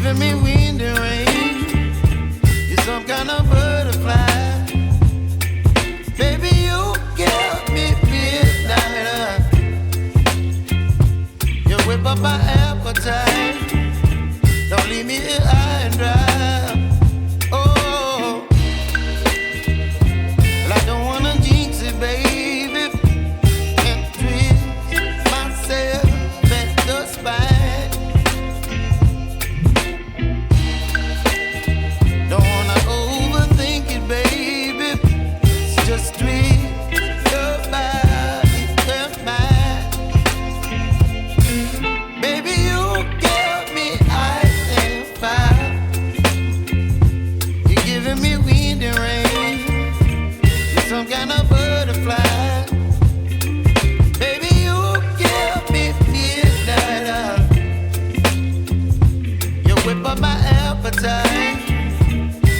giving me wind and rain. You're some kind of butterfly. Baby, you give me midnight. You whip up my appetite. Don't leave me here high and dry. Oh, well, I don't wanna jinx it, baby, and twist myself at the spine. Don't wanna overthink it, baby. It's just twist your body and mine. Baby, you give me ice and fire. You're giving me wind and rain. You're some kind of butterfly. Baby, you give me midnight. You whip up my appetite.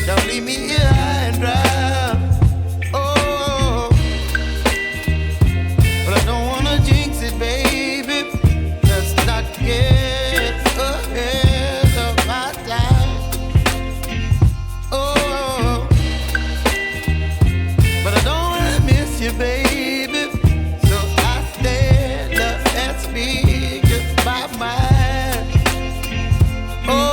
Don't leave me here high and dry. Oh, but I don't wanna jinx it, baby. Let's not get ahead of my time. Oh, but I don't wanna miss you, baby. So I stand up and speak my mind. Oh.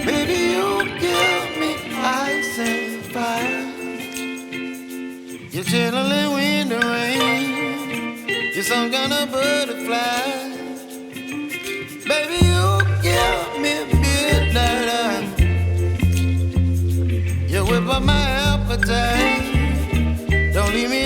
Baby, you give me ice and fire. You're chilling wind and rain. You're some kind of butterfly. Baby, you give me midnight. You whip up my appetite. Don't leave me